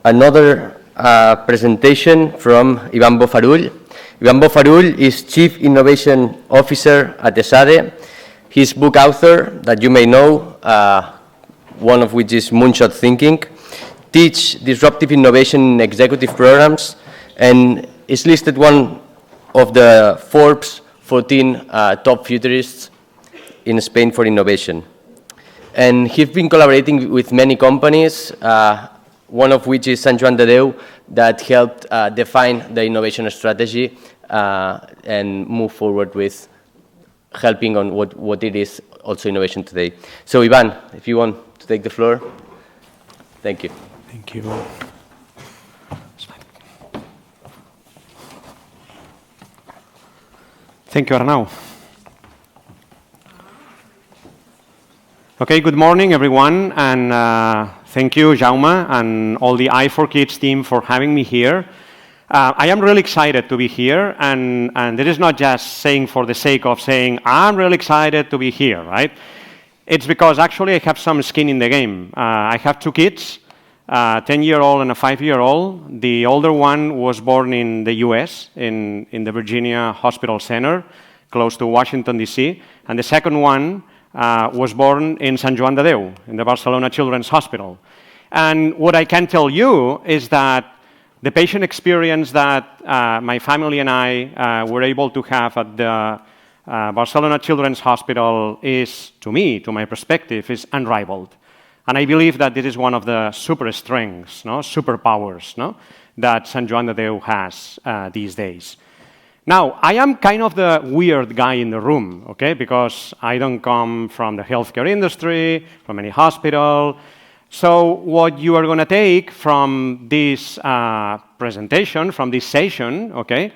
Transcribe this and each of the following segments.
another presentation from Ivan Bofarull. Ivan Bofarull is Chief Innovation Officer at ESADE. He's book author that you may know, one of which is Moonshot Thinking, teach disruptive innovation in executive programs, and is listed one of the Forbes 14 top futurists in Spain for innovation. And he's been collaborating with many companies, one of which is Sant Joan de Déu, that helped define the innovation strategy and move forward with helping on what it is also innovation today. So Ivan, if you want to take the floor. Thank you. Thank you. Thank you, Arnau. Okay, good morning, everyone, and thank you, Jaume, and all the i4Kids team for having me here. I am really excited to be here, and it is not just saying for the sake of saying, I'm really excited to be here, right? It's because actually I have some skin in the game. I have two kids, a 10-year-old and a 5-year-old. The older one was born in the US, in the Virginia Hospital Center, close to Washington, D.C., and the second one was born in Sant Joan de Déu, in the Barcelona Children's Hospital. And what I can tell you is that the patient experience that my family and I were able to have at the Barcelona Children's Hospital is, to me, to my perspective, is unrivaled. And I believe that this is one of the super strengths, superpowers, that Sant Joan de Déu has these days. Now, I am kind of the weird guy in the room, okay, because I don't come from the healthcare industry, from any hospital. So what you are going to take from this presentation, from this session, okay,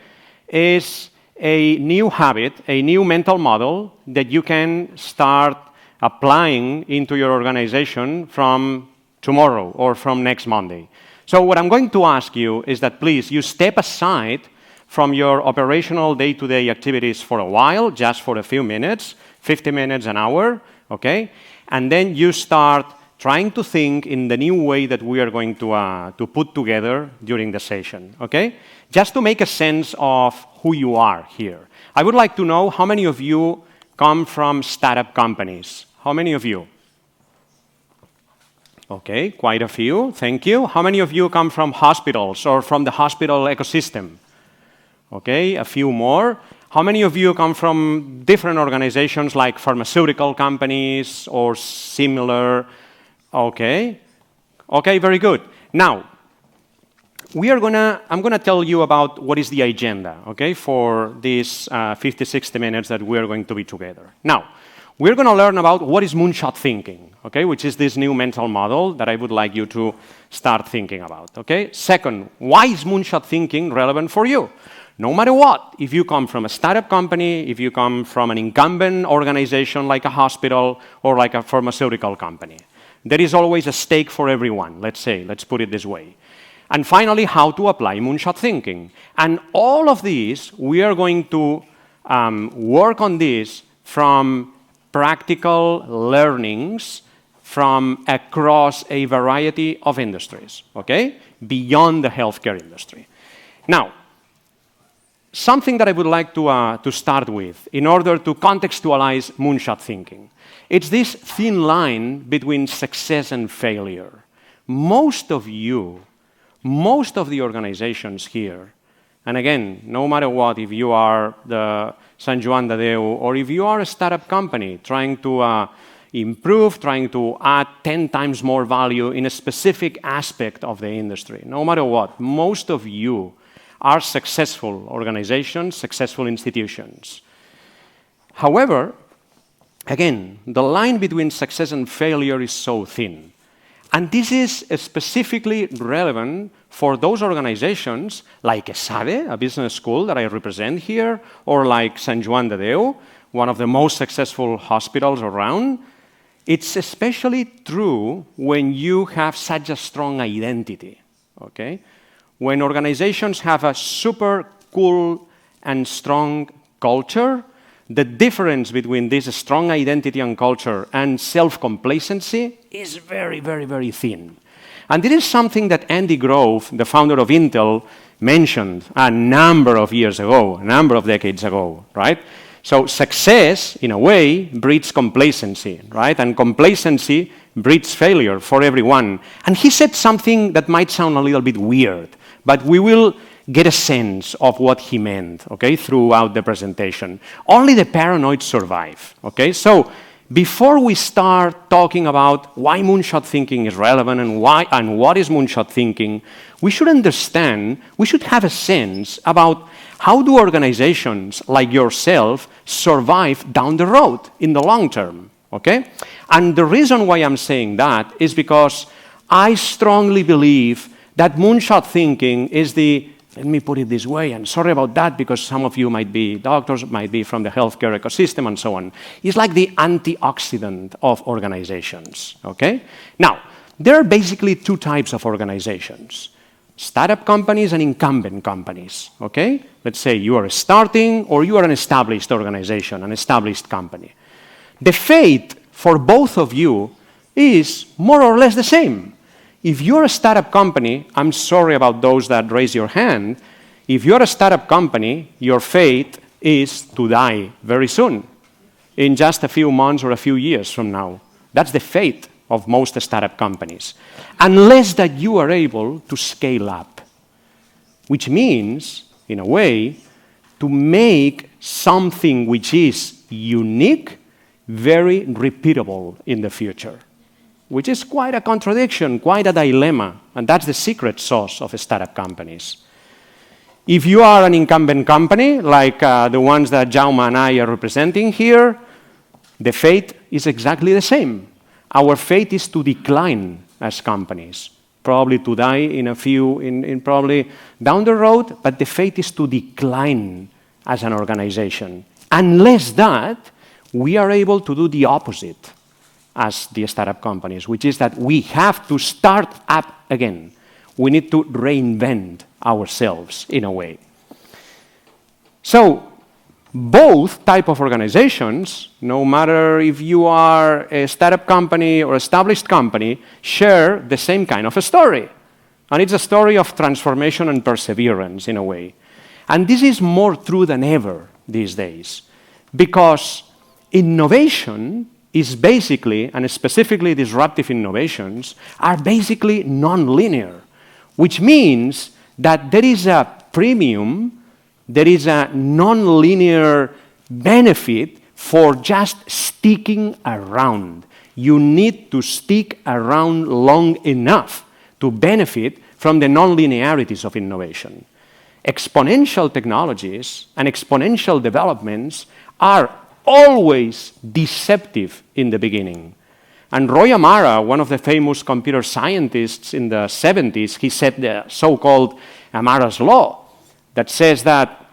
is a new habit, a new mental model that you can start applying into your organization from tomorrow or from next Monday. So what I'm going to ask you is that please, you step aside from your operational day-to-day activities for a while, just for a few minutes, 50 minutes, an hour, okay? And then you start trying to think in the new way that we are going to put together during the session, okay? Just to make a sense of who you are here. I would like to know how many of you come from startup companies. How many of you? Okay, quite a few, thank you. How many of you come from hospitals or from the hospital ecosystem? Okay, a few more. How many of you come from different organizations like pharmaceutical companies or similar? Okay, very good. Now, I'm gonna tell you about what is the agenda, okay, for these 50, 60 minutes that we are going to be together. Now, we're gonna learn about what is Moonshot Thinking, okay, which is this new mental model that I would like you to start thinking about, okay? Second, why is Moonshot Thinking relevant for you? No matter what, if you come from a startup company, if you come from an incumbent organization like a hospital or like a pharmaceutical company, there is always a stake for everyone, let's put it this way. And finally, how to apply Moonshot Thinking. And all of these, we are going to work on this from practical learnings from across a variety of industries, okay? Beyond the healthcare industry. Now, something that I would like to start with in order to contextualize Moonshot Thinking. It's this thin line between success and failure. Most of the organizations here, and again, no matter what, if you are the Sant Joan de Déu or if you are a startup company trying to improve, trying to add 10 times more value in a specific aspect of the industry, no matter what, most of you are successful organizations, successful institutions. However, again, the line between success and failure is so thin. And this is specifically relevant for those organizations like ESADE, a business school that I represent here, or like Sant Joan de Déu, one of the most successful hospitals around. It's especially true when you have such a strong identity, okay? When organizations have a super cool and strong culture, the difference between this strong identity and culture and self-complacency is very, very, very thin. And this is something that Andy Grove, the founder of Intel, mentioned a number of years ago, a number of decades ago, right? So success, in a way, breeds complacency, right? And complacency breeds failure for everyone. And he said something that might sound a little bit weird, but we will get a sense of what he meant, okay, throughout the presentation. Only the paranoid survive, okay? So before we start talking about why moonshot thinking is relevant and what is moonshot thinking, we should understand, we should have a sense about how do organizations like yourself survive down the road in the long term, okay? And the reason why I'm saying that is because I strongly believe that moonshot thinking is let me put it this way, and sorry about that because some of you might be doctors, might be from the healthcare ecosystem and so on. It's like the antioxidant of organizations, okay? Now, there are basically two types of organizations: startup companies and incumbent companies, okay? Let's say you are starting or you are an established organization, an established company. The fate for both of you is more or less the same. If you're a startup company, I'm sorry about those that raise your hand, if you're a startup company, your fate is to die very soon, in just a few months or a few years from now. That's the fate of most startup companies, unless that you are able to scale up, which means, in a way, to make something which is unique very repeatable in the future, which is quite a contradiction, quite a dilemma, and that's the secret sauce of startup companies. If you are an incumbent company, like the ones that Jaume and I are representing here, the fate is exactly the same. Our fate is to decline as companies, probably to die in probably down the road, but the fate is to decline as an organization, unless that we are able to do the opposite as the startup companies, which is that we have to start up again. We need to reinvent ourselves in a way. So both type of organizations, no matter if you are a startup company or established company, share the same kind of a story. And it's a story of transformation and perseverance in a way. And this is more true than ever these days, because innovation is basically, and specifically disruptive innovations, are basically non-linear, which means that there is a premium, there is a non-linear benefit for just sticking around. You need to stick around long enough to benefit from the non-linearities of innovation. Exponential technologies and exponential developments are always deceptive in the beginning. And Roy Amara, one of the famous computer scientists in the 70s, he said the so-called Amara's law that says that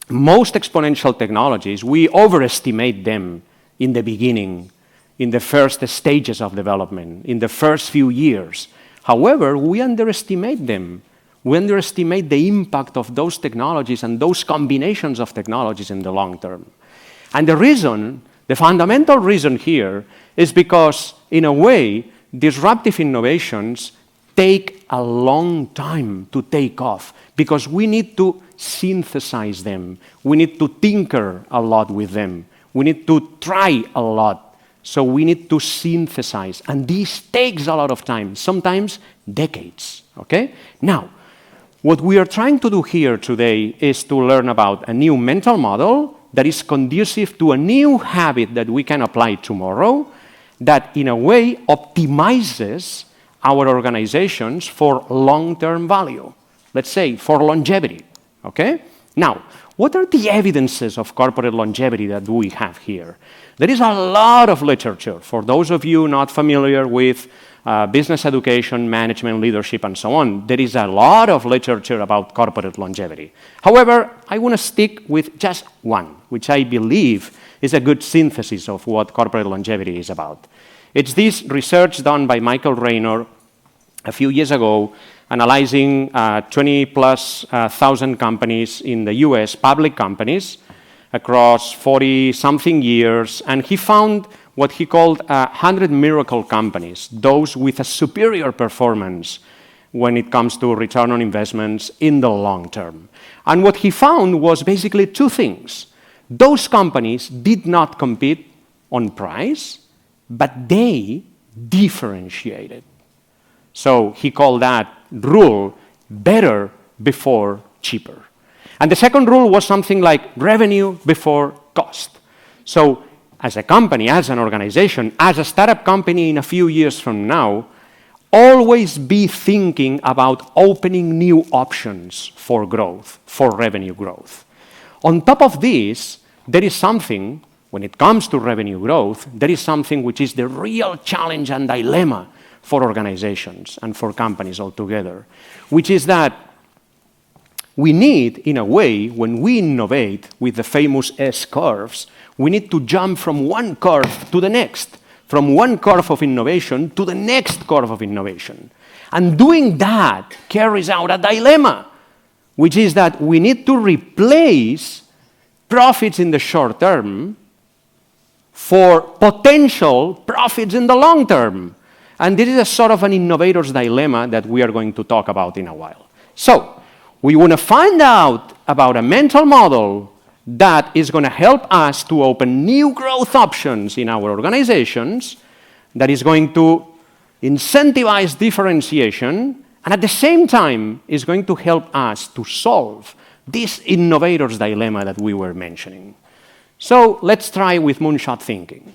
most exponential technologies, we overestimate them in the beginning, in the first stages of development, in the first few years. However, we underestimate them. We underestimate the impact of those technologies and those combinations of technologies in the long term. And the reason, the fundamental reason here, is because, in a way, disruptive innovations take a long time to take off, because we need to synthesize them. We need to tinker a lot with them. We need to try a lot. So we need to synthesize. And this takes a lot of time, sometimes decades, okay? Now, what we are trying to do here today is to learn about a new mental model that is conducive to a new habit that we can apply tomorrow, that in a way optimizes our organizations for long-term value, let's say for longevity, okay? Now, what are the evidences of corporate longevity that we have here? There is a lot of literature. For those of you not familiar with business education, management, leadership, and so on, there is a lot of literature about corporate longevity. However, I want to stick with just one, which I believe is a good synthesis of what corporate longevity is about. It's this research done by Michael Raynor a few years ago, analyzing 20+ thousand companies in the US, public companies, across 40-something years, and he found what he called 100 miracle companies, those with a superior performance when it comes to return on investments in the long term. And what he found was basically two things. Those companies did not compete on price, but they differentiated. So he called that rule better before cheaper. And the second rule was something like revenue before cost. So as a company, as an organization, as a startup company in a few years from now, always be thinking about opening new options for growth, for revenue growth. On top of this, there is something, when it comes to revenue growth, there is something which is the real challenge and dilemma for organizations and for companies altogether, which is that we need, in a way, when we innovate with the famous S-curves, we need to jump from one curve to the next, from one curve of innovation to the next curve of innovation. And doing that carries out a dilemma, which is that we need to replace profits in the short term for potential profits in the long term. And this is a sort of an innovator's dilemma that we are going to talk about in a while. So, we want to find out about a mental model that is going to help us to open new growth options in our organizations, that is going to incentivize differentiation, and at the same time is going to help us to solve this innovator's dilemma that we were mentioning. So let's try with moonshot thinking,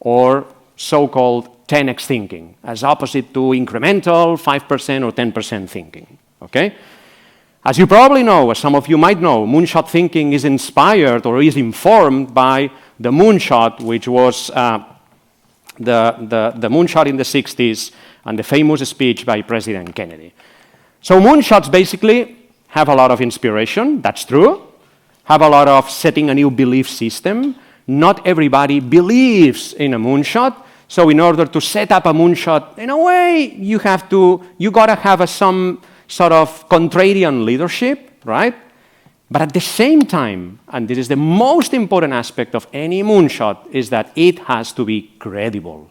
or so-called 10x thinking, as opposite to incremental 5% or 10% thinking, okay? As you probably know, as some of you might know, moonshot thinking is inspired or is informed by the moonshot, which was the moonshot in the 60s and the famous speech by President Kennedy. So moonshots basically have a lot of inspiration, that's true, have a lot of setting a new belief system. Not everybody believes in a moonshot, so in order to set up a moonshot, in a way, you gotta have some sort of contrarian leadership, right? But at the same time, and this is the most important aspect of any moonshot, is that it has to be credible.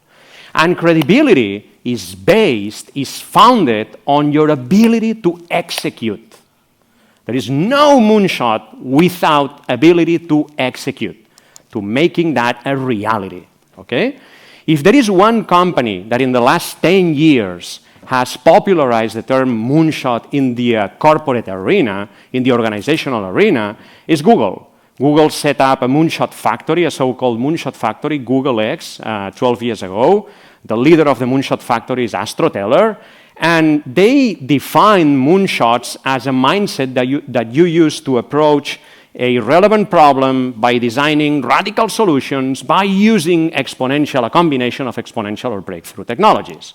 And credibility is founded on your ability to execute. There is no moonshot without ability to execute, to making that a reality, okay? If there is one company that in the last 10 years has popularized the term moonshot in the corporate arena, in the organizational arena, is Google. Google set up a moonshot factory, a so-called moonshot factory, Google X, 12 years ago. The leader of the moonshot factory is Astro Teller, and they define moonshots as a mindset that you use to approach a relevant problem by designing radical solutions by using a combination of exponential or breakthrough technologies.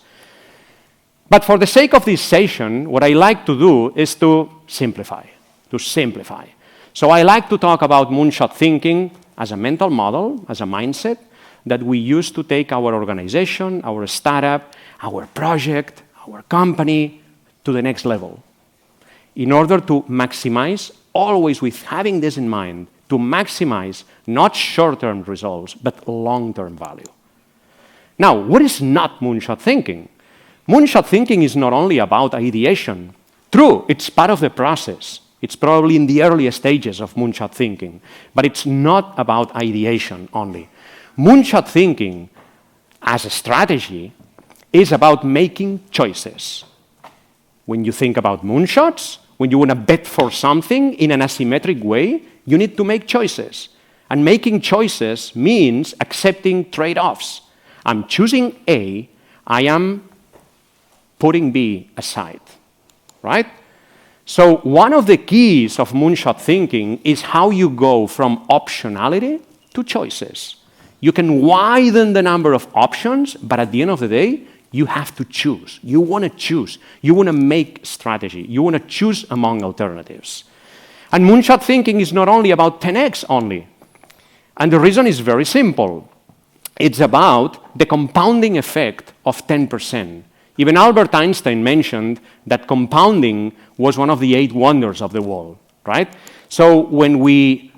But for the sake of this session, what I like to do is to simplify. So I like to talk about moonshot thinking as a mental model, as a mindset that we use to take our organization, our startup, our project, our company to the next level. In order to maximize, always with having this in mind, to maximize not short-term results, but long-term value. Now, what is not moonshot thinking? Moonshot thinking is not only about ideation. True, it's part of the process. It's probably in the earliest stages of moonshot thinking, but it's not about ideation only. Moonshot thinking, as a strategy, is about making choices. When you think about moonshots, when you want to bet for something in an asymmetric way, you need to make choices. And making choices means accepting trade-offs. I'm choosing A, I am putting B aside, right? So one of the keys of moonshot thinking is how you go from optionality to choices. You can widen the number of options, but at the end of the day, you have to choose. You want to choose. You want to make strategy. You want to choose among alternatives. And moonshot thinking is not only about 10x only. And the reason is very simple. It's about the compounding effect of 10%. Even Albert Einstein mentioned that compounding was one of the 8 wonders of the world, right? So when we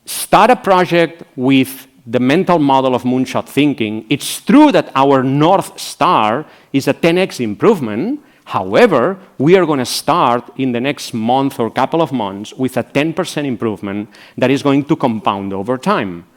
start a project with the mental model of moonshot thinking, it's true that our North Star is a 10x improvement. However, we are going to start in the next month or couple of months with a 10% improvement that is going to compound over time.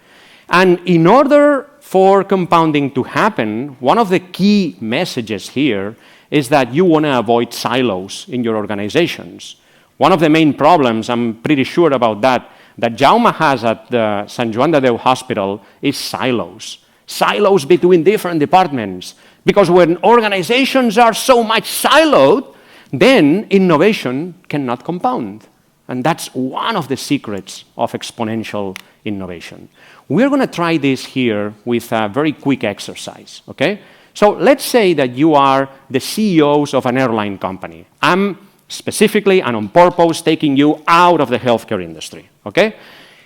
And in order for compounding to happen, one of the key messages here is that you want to avoid silos in your organizations. One of the main problems, I'm pretty sure about that Jaume has at the Sant Joan de Déu Hospital is silos. Silos between different departments. Because when organizations are so much siloed, then innovation cannot compound. And that's one of the secrets of exponential innovation. We're going to try this here with a very quick exercise, okay? So let's say that you are the CEOs of an airline company. I'm specifically and on purpose taking you out of the healthcare industry, okay?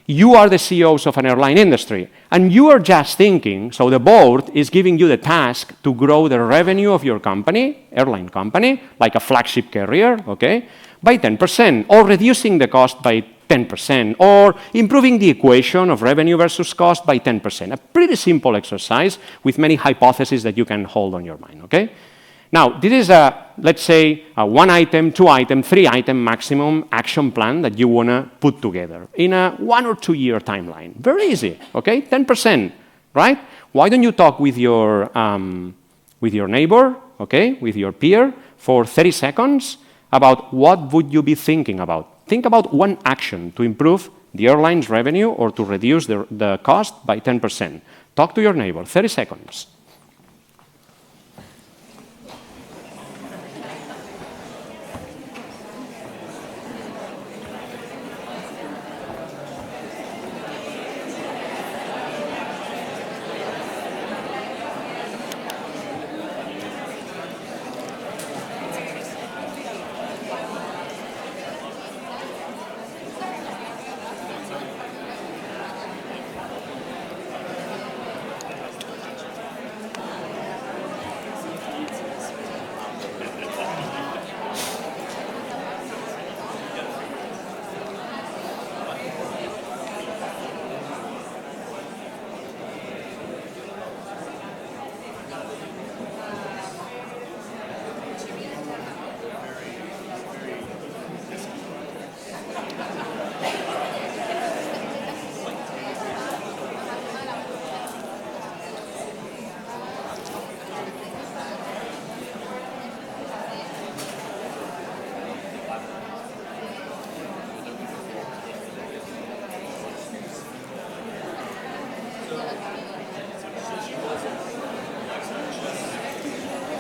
You are the CEOs of an airline industry, and you are just thinking, so the board is giving you the task to grow the revenue of your company, airline company, like a flagship carrier, okay, by 10%, or reducing the cost by 10%, or improving the equation of revenue versus cost by 10%. A pretty simple exercise with many hypotheses that you can hold on your mind, okay? Now, this is let's say, a 1 item, 2 item, 3 item maximum action plan that you want to put together in a 1 or 2 year timeline. Very easy, okay? 10%, right? Why don't you talk with your neighbor, okay, with your peer for 30 seconds about what would you be thinking about? Think about one action to improve the airline's revenue or to reduce the cost by 10%. Talk to your neighbor, 30 seconds.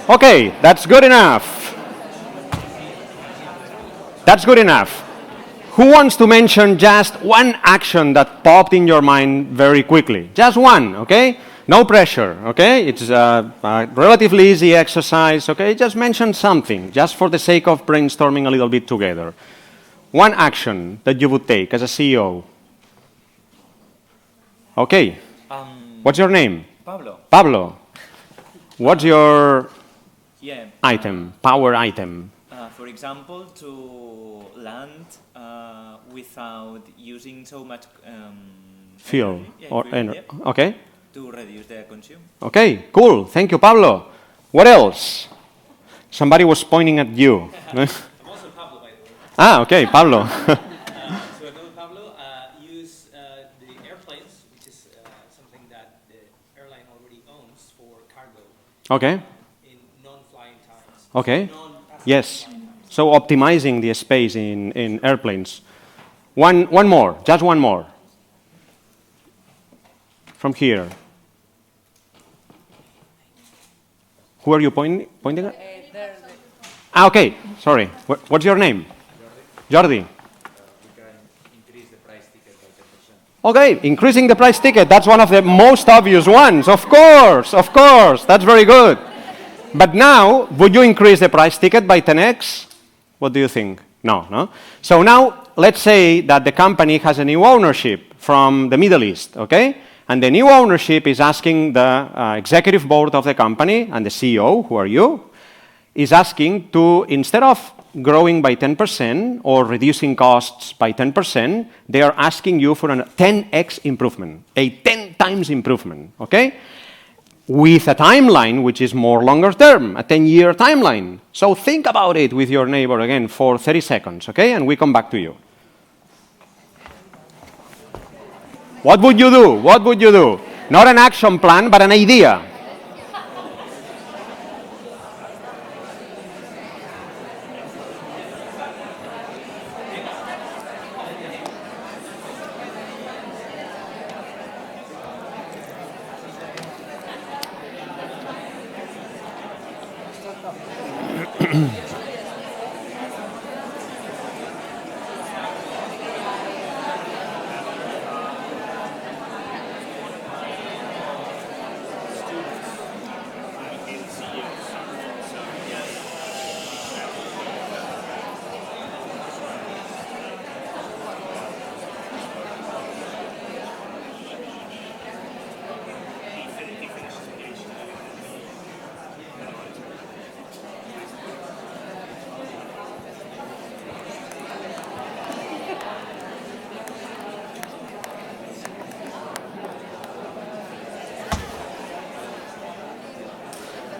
Okay, that's good enough. That's good enough. Who wants to mention just one action that popped in your mind very quickly? Just one, okay? No pressure, okay? It's a relatively easy exercise, okay? Just mention something, just for the sake of brainstorming a little bit together. One action that you would take as a CEO. Okay. What's your name? Pablo. Pablo. What's your item, power item? For example, to land without using so much Fuel. energy, Okay. to reduce the consume. Okay, cool. Thank you, Pablo. What else? Somebody was pointing at you. I'm also Pablo, by the way. Okay, Pablo. So another Pablo, use the airplanes, which is something that the airline already owns for cargo. Okay. In non-flying times. Okay. Non-passenger Yes. flying times. So optimizing the space in airplanes. One more, just one more. From here. Who are you pointing at? Okay, sorry. What's your name? Jordi. Okay, increasing the price ticket. That's one of the most obvious ones. Of course. That's very good. But now, would you increase the price ticket by 10x? What do you think? No? So now, let's say that the company has a new ownership from the Middle East, okay? And the new ownership is asking the executive board of the company and the CEO, who are you, is asking to, instead of growing by 10% or reducing costs by 10%, they are asking you for a 10x improvement, a 10 times improvement, okay? With a timeline which is more longer term, a 10-year timeline. So think about it with your neighbor again for 30 seconds, okay? And we come back to you. What would you do? What would you do? Not an action plan, but an idea.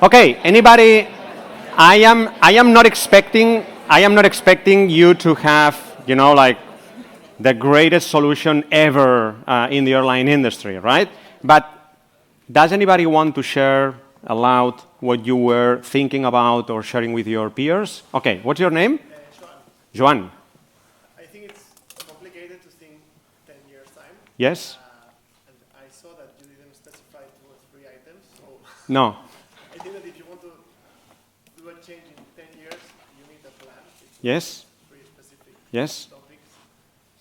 Okay, anybody? I am not expecting you to have, you know, like the greatest solution ever in the airline industry, right? But does anybody want to share aloud what you were thinking about or sharing with your peers? Okay, what's your name? Joan. I think it's complicated to think 10 years time. Yes? And I saw that you didn't specify 2 or 3 items. So No. I think that if you want to do a change in 10 years, you need a plan. It's Yes? pretty specific Yes? topics.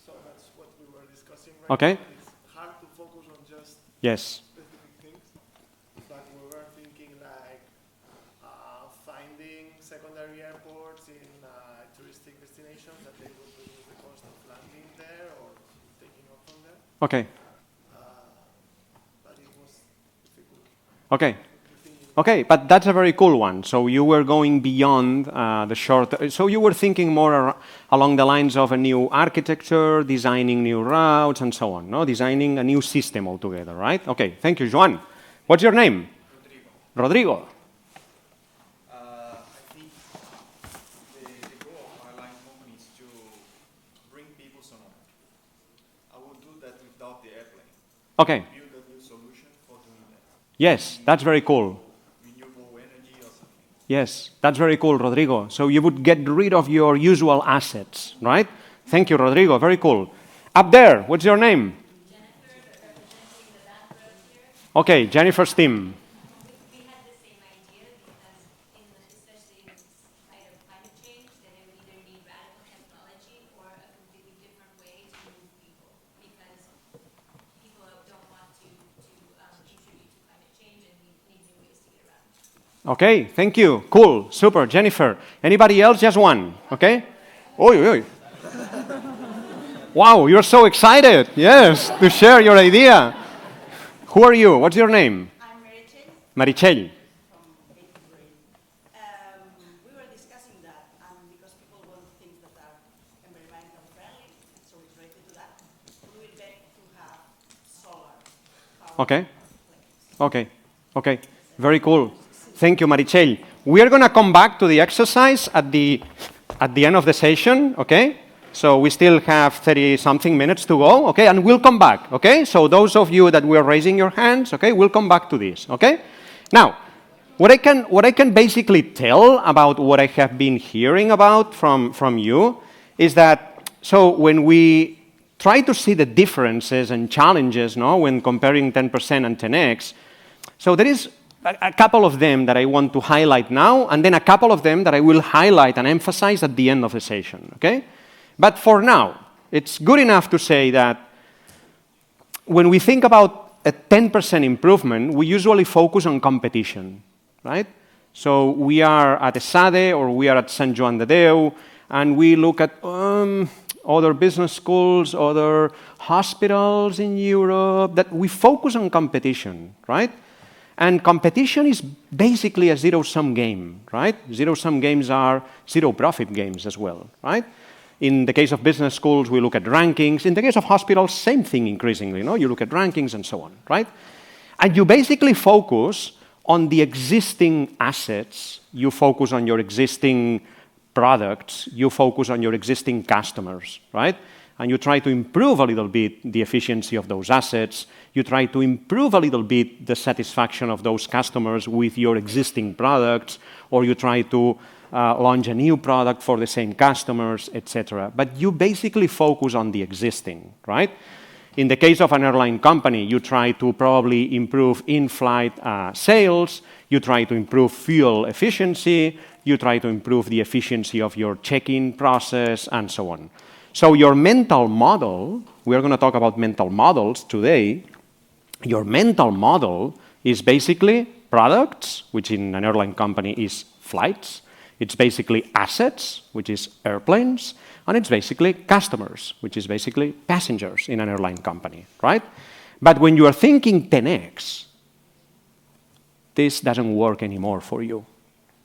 So that's what we were discussing right Okay. now. It's hard to focus on just Yes. specific things. But we were thinking like finding secondary airports in touristic destinations that they would reduce the cost of landing there or taking off from there. Okay. But it was difficult. Okay. Okay, but that's a very cool one. So you were going beyond the short. So you were thinking more along the lines of a new architecture, designing new routes, and so on. No, designing a new system altogether, right? Okay, thank you, Joan. What's your name? Rodrigo. I think the goal of our airline company is to bring people somewhere. I will do that without the airplane. Okay. Build a new solution for doing that. Yes, that's very cool. Renewable energy or something. Yes, that's very cool, Rodrigo. So you would get rid of your usual assets, right? Thank you, Rodrigo. Very cool. Up there, what's your name? Okay, Jennifer's team. We had the same idea because, especially in light of climate change, that it would either need radical technology or a completely different way to move people, because people don't want to contribute to climate change and need new ways to get around. Okay, thank you. Cool, super, Jennifer. Anybody else? Just one, okay? Oi, oi. Wow, you're so excited, yes, to share your idea. Who are you? What's your name? I'm Marichel Marichel. from Pediatric. We were discussing that, and because people want things that are environmental friendly, so it's related to that, we will beg to have solar power. Okay. Okay. Okay. Very cool. Thank you, Marichel. We are going to come back to the exercise at the end of the session, okay? So we still have 30-something minutes to go, okay? And we'll come back, okay? So those of you that were raising your hands, okay, we'll come back to this, okay? Now, what I can basically tell about what I have been hearing about from you is that, so when we try to see the differences and challenges, no, when comparing 10% and 10x, so there is a couple of them that I want to highlight now, and then a couple of them that I will highlight and emphasize at the end of the session, okay? But for now, it's good enough to say that when we think about a 10% improvement, we usually focus on competition, right? So we are at ESADE or we are at Sant Joan de Déu, and we look at other business schools, other hospitals in Europe, that we focus on competition, right? And competition is basically a zero-sum game, right? Zero-sum games are zero-profit games as well, right? In the case of business schools, we look at rankings. In the case of hospitals, same thing increasingly. You look at rankings and so on, right? And you basically focus on the existing assets. You focus on your existing products. You focus on your existing customers, right? And you try to improve a little bit the efficiency of those assets. You try to improve a little bit the satisfaction of those customers with your existing products, or you try to launch a new product for the same customers, etc. But you basically focus on the existing, right? In the case of an airline company, you try to probably improve in-flight sales, you try to improve fuel efficiency, you try to improve the efficiency of your check-in process, and so on. So your mental model, we are going to talk about mental models today. Your mental model is basically products, which in an airline company is flights. It's basically assets, which is airplanes, and it's basically customers, which is basically passengers in an airline company, right? But when you are thinking 10x, this doesn't work anymore for you.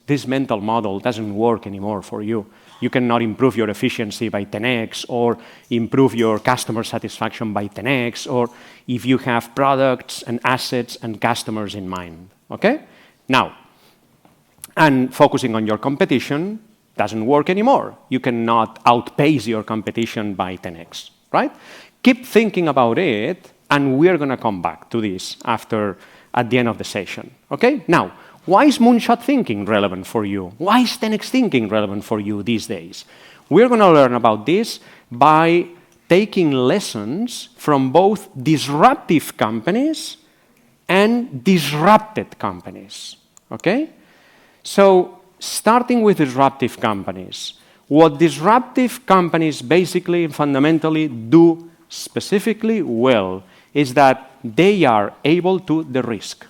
This mental model doesn't work anymore for you. You cannot improve your efficiency by 10x or improve your customer satisfaction by 10x, or if you have products and assets and customers in mind, okay? Now, and focusing on your competition doesn't work anymore. You cannot outpace your competition by 10x, right? Keep thinking about it, and we're going to come back to this at the end of the session, okay? Now, why is Moonshot thinking relevant for you? Why is 10x thinking relevant for you these days? We're going to learn about this by taking lessons from both disruptive companies and disrupted companies, okay? So, starting with disruptive companies, what disruptive companies basically and fundamentally do specifically well is that they are able to de-risk.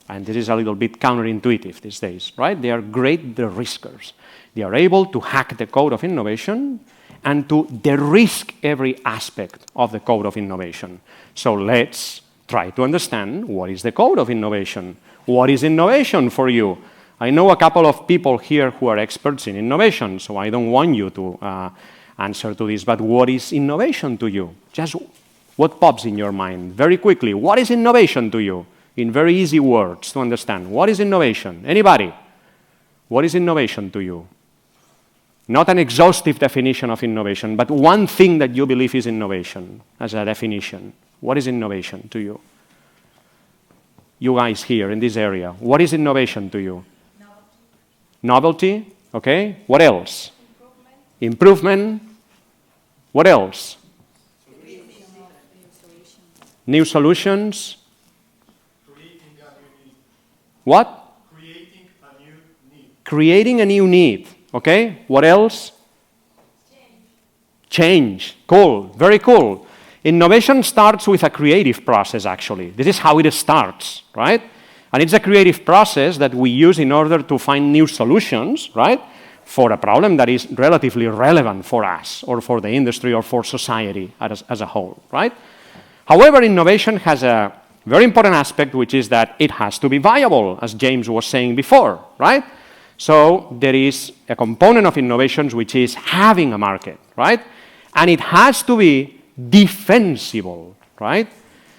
And this is a little bit counterintuitive these days, right? They are great de-riskers. They are able to hack the code of innovation and to de-risk every aspect of the code of innovation. So let's try to understand what is the code of innovation. What is innovation for you? I know a couple of people here who are experts in innovation, so I don't want you to answer to this, but what is innovation to you? Just what pops in your mind? Very quickly, what is innovation to you? In very easy words to understand. What is innovation? Anybody? What is innovation to you? Not an exhaustive definition of innovation, but one thing that you believe is innovation as a definition. What is innovation to you? You guys here in this area, what is innovation to you? Novelty, okay. What else? Improvement. What else? New solutions. What? Creating a new need. Creating a new need, okay. What else? Change. Cool, very cool. Innovation starts with a creative process, actually. This is how it starts, right? And it's a creative process that we use in order to find new solutions, right, for a problem that is relatively relevant for us or for the industry or for society as a whole, right? However, innovation has a very important aspect, which is that it has to be viable, as James was saying before, right? So there is a component of innovations which is having a market, right? And it has to be defensible, right?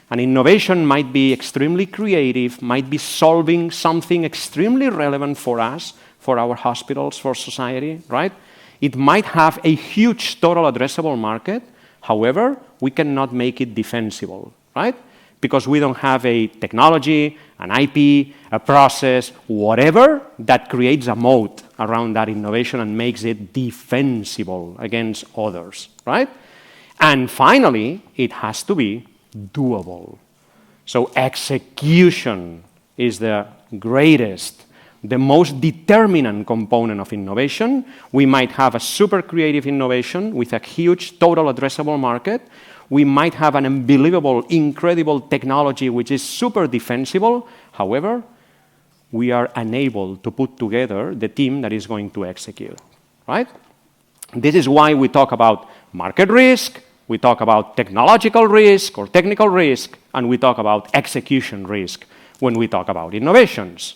An innovation might be extremely creative, might be solving something extremely relevant for us, for our hospitals, for society, right? It might have a huge total addressable market. However, we cannot make it defensible, right? Because we don't have a technology, an IP, a process, whatever that creates a moat around that innovation and makes it defensible against others, right? And finally, it has to be doable. So execution is the greatest, the most determinant component of innovation. We might have a super creative innovation with a huge total addressable market. We might have an unbelievable, incredible technology which is super defensible. However, we are unable to put together the team that is going to execute, right? This is why we talk about market risk, we talk about technological risk or technical risk, and we talk about execution risk when we talk about innovations.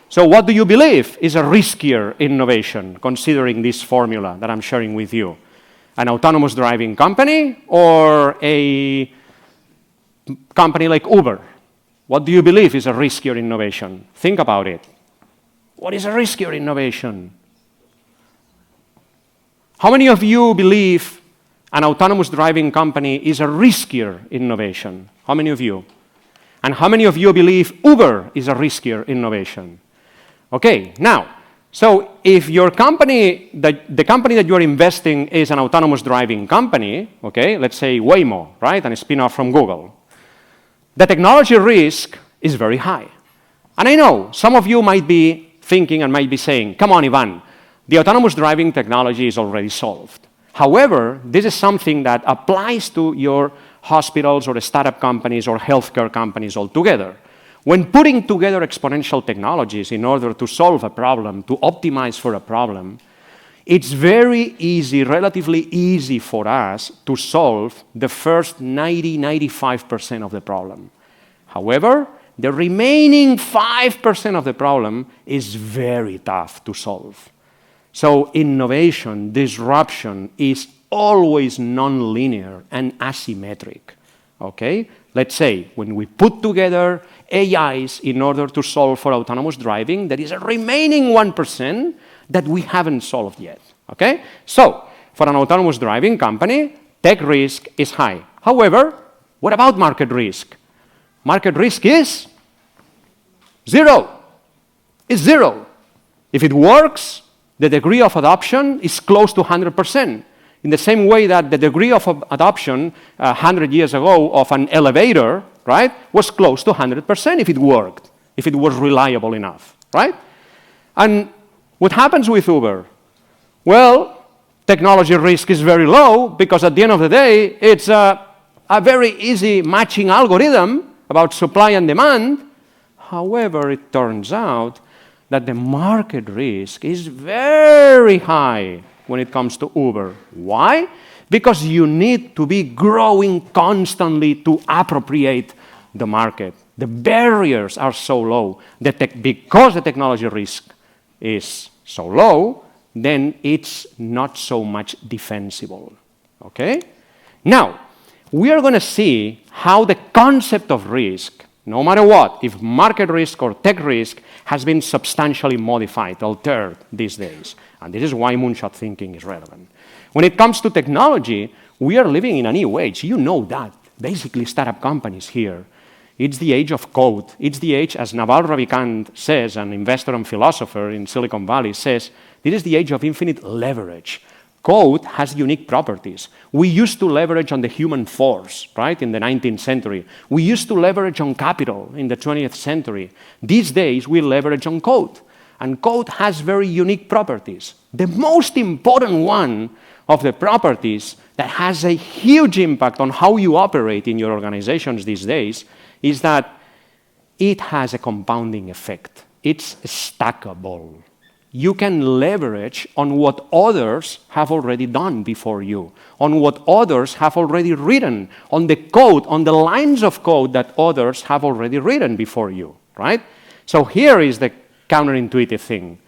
So what do you believe is a riskier innovation, considering this formula that I'm sharing with you? An autonomous driving company or a company like Uber? What do you believe is a riskier innovation? Think about it. What is a riskier innovation? How many of you believe an autonomous driving company is a riskier innovation? How many of you? And how many of you believe Uber is a riskier innovation? Okay, now, so if your company, the company that you're investing is an autonomous driving company, okay, let's say Waymo, right, and a spin-off from Google, the technology risk is very high. And I know some of you might be thinking and might be saying, come on, Ivan, the autonomous driving technology is already solved. However, this is something that applies to your hospitals or startup companies or healthcare companies altogether. When putting together exponential technologies in order to solve a problem, to optimize for a problem, it's very easy, relatively easy for us to solve the first 95% of the problem. However, the remaining 5% of the problem is very tough to solve. So innovation, disruption is always non-linear and asymmetric, okay? Let's say when we put together AIs in order to solve for autonomous driving, there is a remaining 1% that we haven't solved yet, okay? So for an autonomous driving company, tech risk is high. However, what about market risk? Market risk is zero. It's zero. If it works, the degree of adoption is close to 100%. In the same way that the degree of adoption 100 years ago of an elevator, right, was close to 100% if it worked, if it was reliable enough, right? And what happens with Uber? Well, technology risk is very low because at the end of the day, it's a very easy matching algorithm about supply and demand. However, it turns out that the market risk is very high when it comes to Uber. Why? Because you need to be growing constantly to appropriate the market. The barriers are so low that because the technology risk is so low, then it's not so much defensible, okay? Now, we are going to see how the concept of risk, no matter what, if market risk or tech risk, has been substantially modified, altered these days. And this is why moonshot thinking is relevant. When it comes to technology, we are living in a new age. You know that. Basically, startup companies here. It's the age of code. It's the age, as Naval Ravikant says, an investor and philosopher in Silicon Valley says, this is the age of infinite leverage. Code has unique properties. We used to leverage on the human force, right, in the 19th century. We used to leverage on capital in the 20th century. These days, we leverage on code. And code has very unique properties. The most important one of the properties that has a huge impact on how you operate in your organizations these days is that it has a compounding effect. It's stackable. You can leverage on what others have already done before you, on what others have already written, on the code, on the lines of code that others have already written before you, right? So here is the counterintuitive thing.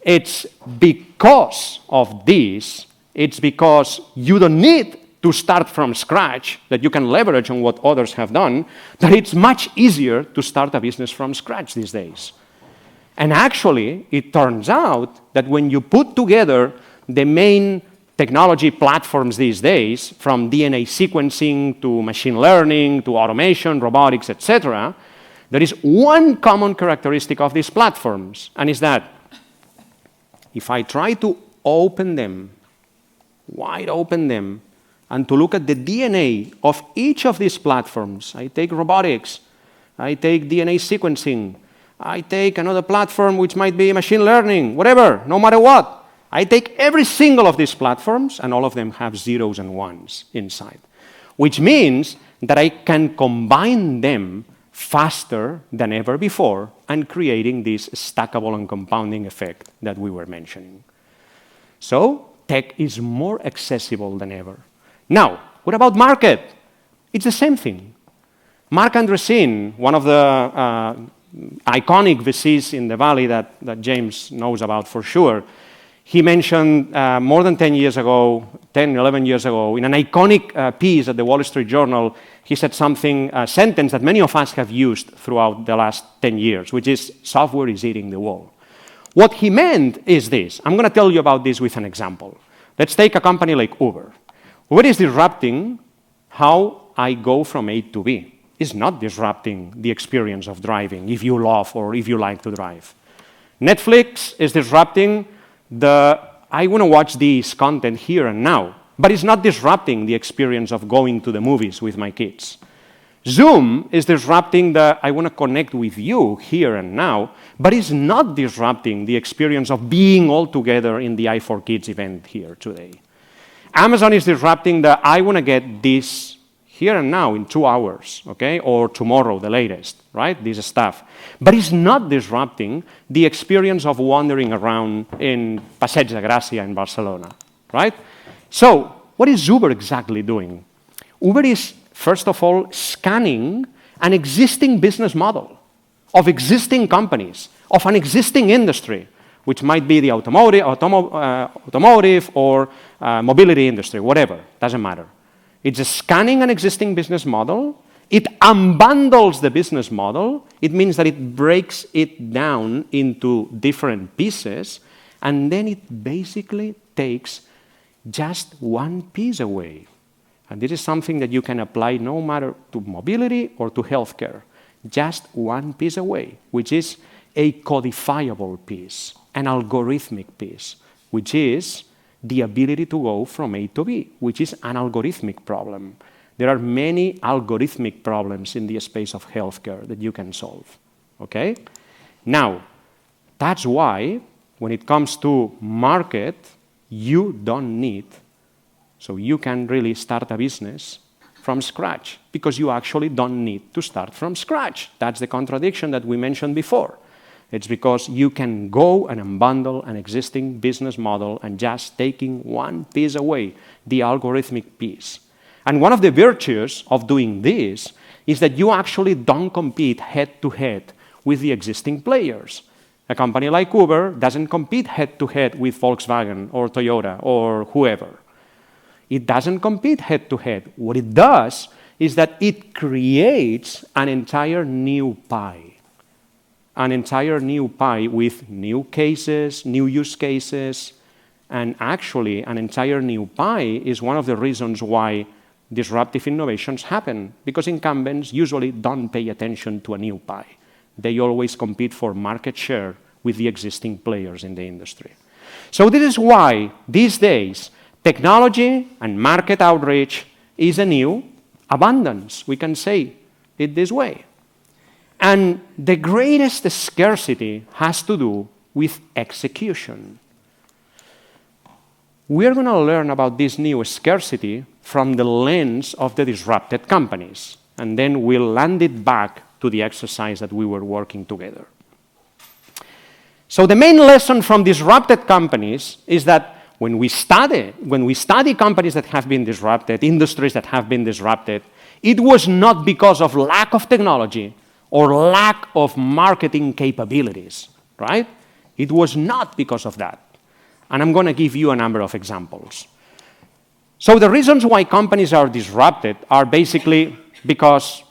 It's because of this, it's because you don't need to start from scratch, that you can leverage on what others have done, that it's much easier to start a business from scratch these days. And actually, it turns out that when you put together the main technology platforms these days, from DNA sequencing to machine learning to automation, robotics, etc., there is one common characteristic of these platforms, and is that if I try to open them, wide open them, and to look at the DNA of each of these platforms, I take robotics, I take DNA sequencing, I take another platform which might be machine learning, whatever, no matter what. I take every single of these platforms, and all of them have zeros and ones inside, which means that I can combine them faster than ever before and creating this stackable and compounding effect that we were mentioning. So tech is more accessible than ever. Now, what about market? It's the same thing. Marc Andreessen, one of the iconic VCs in the Valley that James knows about for sure, he mentioned more than 10 years ago, 10, 11 years ago, in an iconic piece at the Wall Street Journal, he said something, a sentence that many of us have used throughout the last 10 years, which is, software is eating the world. What he meant is this. I'm going to tell you about this with an example. Let's take a company like Uber. Uber is disrupting how I go from A to B. It's not disrupting the experience of driving, if you love or if you like to drive. Netflix is disrupting I want to watch this content here and now, but it's not disrupting the experience of going to the movies with my kids. Zoom is disrupting I want to connect with you here and now, but it's not disrupting the experience of being all together in the i4Kids event here today. Amazon is disrupting I want to get this here and now in 2 hours, okay, or tomorrow, the latest, right, this stuff. But it's not disrupting the experience of wandering around in Passeig de Gràcia in Barcelona, right? So what is Uber exactly doing? Uber is, first of all, scanning an existing business model of existing companies, of an existing industry, which might be the automotive or mobility industry, whatever, doesn't matter. It's scanning an existing business model. It unbundles the business model. It means that it breaks it down into different pieces, and then it basically takes just one piece away. And this is something that you can apply no matter to mobility or to healthcare. Just one piece away, which is a codifiable piece, an algorithmic piece, which is the ability to go from A to B, which is an algorithmic problem. There are many algorithmic problems in the space of healthcare that you can solve, okay? Now, that's why when it comes to market, you don't need, so you can really start a business from scratch because you actually don't need to start from scratch. That's the contradiction that we mentioned before. It's because you can go and unbundle an existing business model and just taking one piece away, the algorithmic piece. And one of the virtues of doing this is that you actually don't compete head-to-head with the existing players. A company like Uber doesn't compete head-to-head with Volkswagen or Toyota or whoever. It doesn't compete head-to-head. What it does is that it creates an entire new pie. An entire new pie with new cases, new use cases, and actually an entire new pie is one of the reasons why disruptive innovations happen, because incumbents usually don't pay attention to a new pie. They always compete for market share with the existing players in the industry. So this is why these days technology and market outreach is a new abundance. We can say it this way. And the greatest scarcity has to do with execution. We're going to learn about this new scarcity from the lens of the disrupted companies, and then we'll land it back to the exercise that we were working together. So the main lesson from disrupted companies is that when we study companies that have been disrupted, industries that have been disrupted, it was not because of lack of technology or lack of marketing capabilities, right? It was not because of that. And I'm going to give you a number of examples. So the reasons why companies are disrupted are basically because,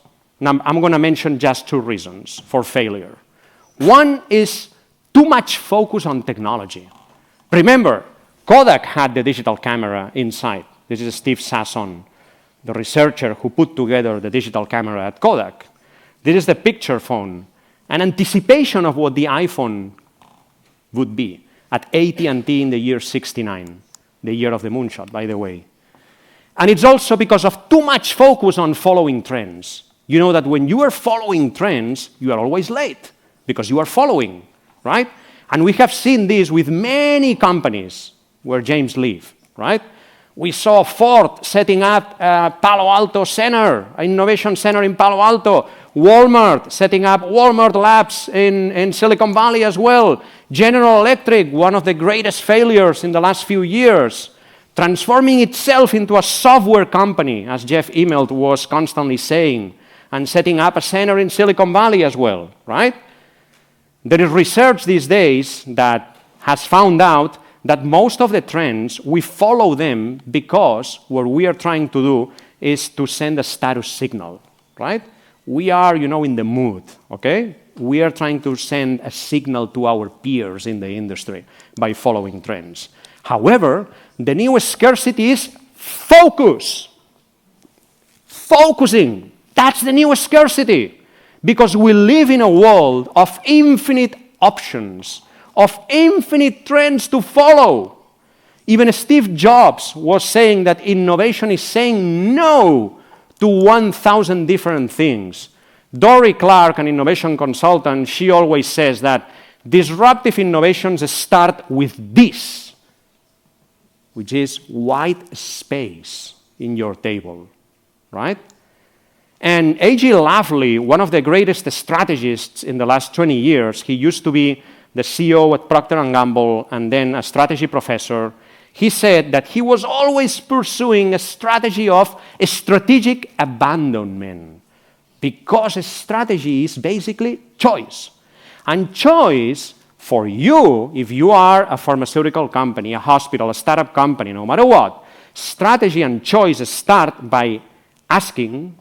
I'm going to mention just 2 reasons for failure. One is too much focus on technology. Remember, Kodak had the digital camera inside. This is Steve Sasson, the researcher who put together the digital camera at Kodak. This is the picture phone, an anticipation of what the iPhone would be at AT&T in the year 69, the year of the Moonshot, by the way. And it's also because of too much focus on following trends. You know that when you are following trends, you are always late because you are following, right? And we have seen this with many companies where James lives, right? We saw Ford setting up a Palo Alto center, an innovation center in Palo Alto. Walmart setting up Walmart Labs in Silicon Valley as well. General Electric, one of the greatest failures in the last few years, transforming itself into a software company, as Jeff Immelt was constantly saying, and setting up a center in Silicon Valley as well, right? There is research these days that has found out that most of the trends, we follow them because what we are trying to do is to send a status signal, right? We are, in the mood, okay? We are trying to send a signal to our peers in the industry by following trends. However, the new scarcity is focus. Focusing. That's the new scarcity. Because we live in a world of infinite options, of infinite trends to follow. Even Steve Jobs was saying that innovation is saying no to 1,000 different things. Dory Clark, an innovation consultant, she always says that disruptive innovations start with this, which is white space in your table, right? And A.G. Lovely, one of the greatest strategists in the last 20 years, he used to be the CEO at Procter & Gamble and then a strategy professor. He said that he was always pursuing a strategy of strategic abandonment because a strategy is basically choice. And choice for you, if you are a pharmaceutical company, a hospital, a startup company, no matter what, strategy and choice start by asking,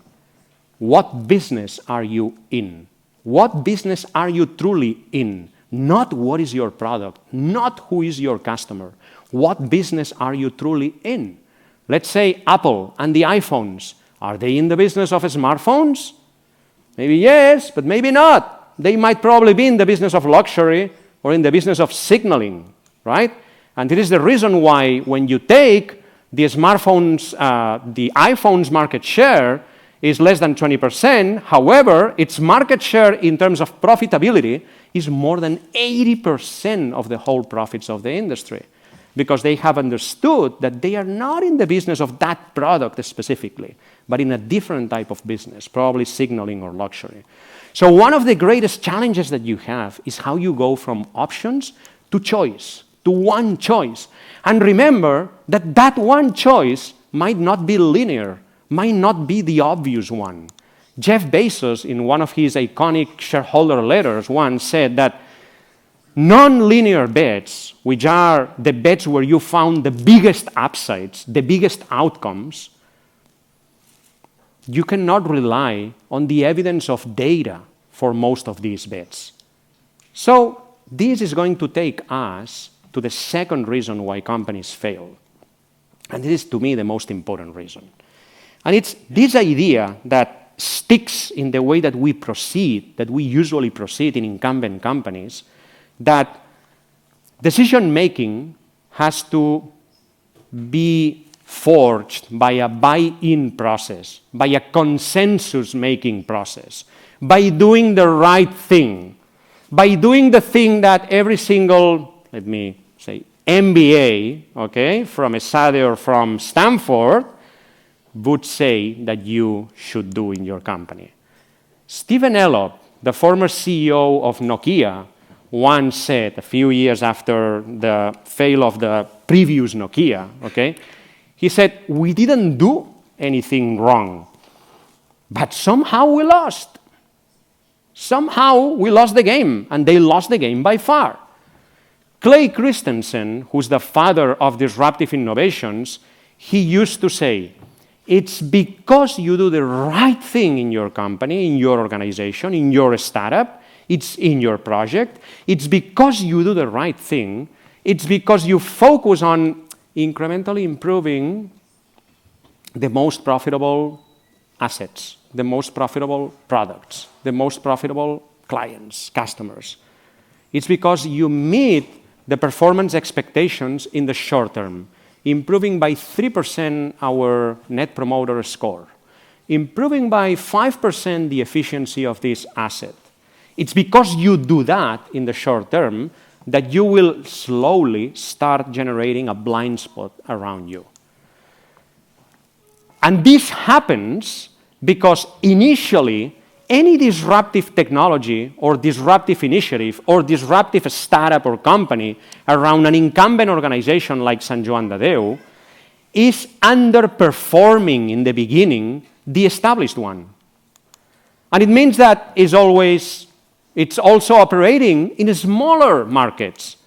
what business are you in? What business are you truly in? Not what is your product, not who is your customer. What business are you truly in? Let's say Apple and the iPhones. Are they in the business of smartphones? Maybe yes, but maybe not. They might probably be in the business of luxury or in the business of signaling, right? And it is the reason why when you take the smartphones, the iPhone's market share is less than 20%. However, its market share in terms of profitability is more than 80% of the whole profits of the industry, because they have understood that they are not in the business of that product specifically, but in a different type of business, probably signaling or luxury. So one of the greatest challenges that you have is how you go from options to choice, to one choice. And remember that that one choice might not be linear, might not be the obvious one. Jeff Bezos, in one of his iconic shareholder letters, once said that non-linear bets, which are the bets where you found the biggest upsides, the biggest outcomes, you cannot rely on the evidence of data for most of these bets. So this is going to take us to the second reason why companies fail. And this is, to me, the most important reason. And it's this idea that sticks in the way that we proceed, that we usually proceed in incumbent companies, that decision-making has to be forged by a buy-in process, by a consensus-making process, by doing the right thing, by doing the thing that every single, let me say, MBA, okay, from ESADE or from Stanford, would say that you should do in your company. Stephen Elop, the former CEO of Nokia, once said, a few years after the fail of the previous Nokia, okay, he said, we didn't do anything wrong, but somehow we lost. Somehow we lost the game, and they lost the game by far. Clay Christensen, who's the father of disruptive innovations, he used to say, it's because you do the right thing in your company, in your organization, in your startup, it's in your project, it's because you do the right thing, it's because you focus on incrementally improving the most profitable assets, the most profitable products, the most profitable clients, customers. It's because you meet the performance expectations in the short term, improving by 3% our net promoter score, improving by 5% the efficiency of this asset. It's because you do that in the short term that you will slowly start generating a blind spot around you. And this happens because initially, any disruptive technology or disruptive initiative or disruptive startup or company around an incumbent organization like Sant Joan de Déu is underperforming in the beginning the established one. And it means that it's also operating in smaller markets.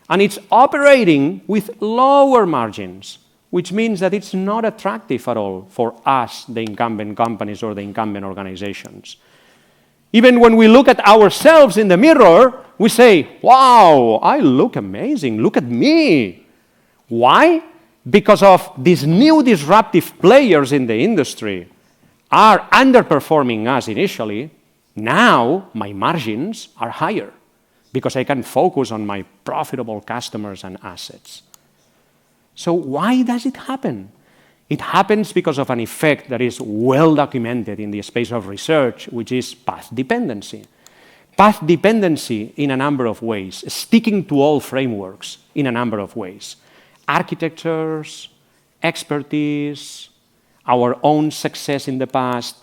And it's operating with lower margins, which means that it's not attractive at all for us, the incumbent companies or the incumbent organizations. Even when we look at ourselves in the mirror, we say, wow, I look amazing, look at me. Why? Because of these new disruptive players in the industry are underperforming us initially. Now my margins are higher because I can focus on my profitable customers and assets. So why does it happen? It happens because of an effect that is well documented in the space of research, which is path dependency. Path dependency in a number of ways, sticking to all frameworks in a number of ways. Architectures, expertise, our own success in the past.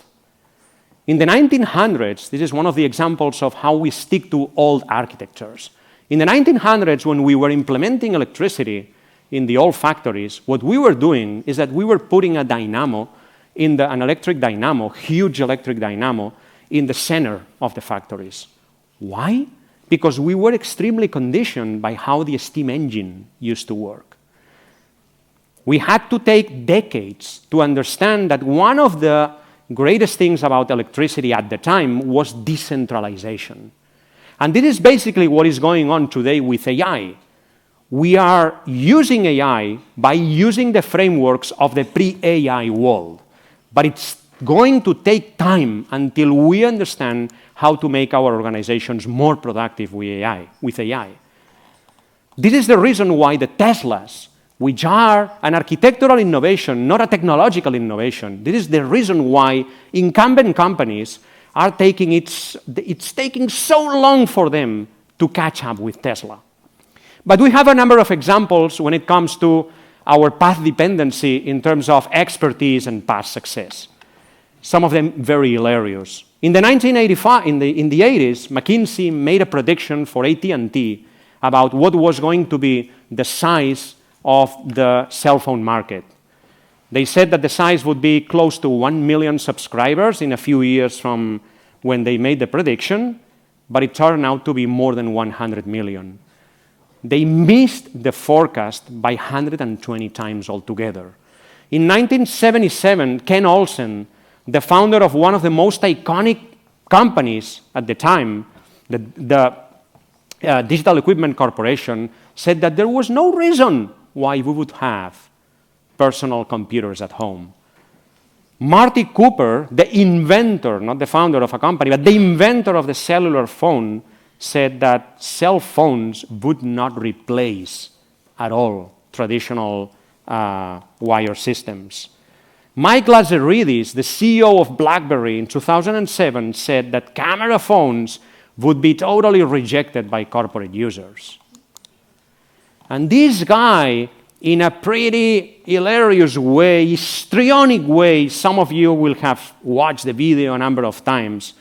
In the 1900s, this is one of the examples of how we stick to old architectures. In the 1900s, when we were implementing electricity in the old factories, what we were doing is that we were putting a dynamo, an electric dynamo, huge electric dynamo, in the center of the factories. Why? Because we were extremely conditioned by how the steam engine used to work. We had to take decades to understand that one of the greatest things about electricity at the time was decentralization. And this is basically what is going on today with AI. We are using AI by using the frameworks of the pre-AI world. But it's going to take time until we understand how to make our organizations more productive with AI. This is the reason why the Teslas, which are an architectural innovation, not a technological innovation, this is the reason why incumbent companies are taking it's taking so long for them to catch up with Tesla. But we have a number of examples when it comes to our path dependency in terms of expertise and past success. Some of them very hilarious. In the 1985, in the 80s, McKinsey made a prediction for AT&T about what was going to be the size of the cell phone market. They said that the size would be close to 1 million subscribers in a few years from when they made the prediction, but it turned out to be more than 100 million. They missed the forecast by 120 times altogether. In 1977, Ken Olsen, the founder of one of the most iconic companies at the time, the Digital Equipment Corporation, said that there was no reason why we would have personal computers at home. Marty Cooper, the inventor, not the founder of a company, but the inventor of the cellular phone, said that cell phones would not replace at all traditional wire systems. Mike Lazaridis, the CEO of BlackBerry in 2007, said that camera phones would be totally rejected by corporate users. And this guy, in a pretty hilarious way, histrionic way, some of you will have watched the video a number of times.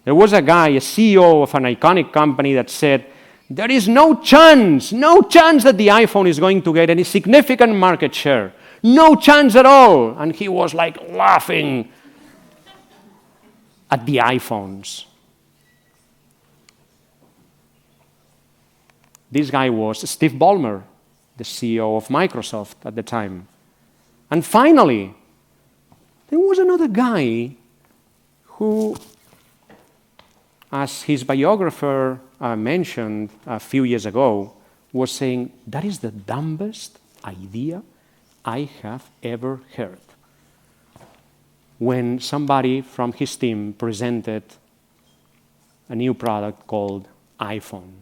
There was a guy, a CEO of an iconic company that said, there is no chance that the iPhone is going to get any significant market share. No chance at all. And he was like laughing at the iPhones. This guy was Steve Ballmer, the CEO of Microsoft at the time. And finally, there was another guy who, as his biographer mentioned a few years ago, was saying, that is the dumbest idea I have ever heard. When somebody from his team presented a new product called iPhone.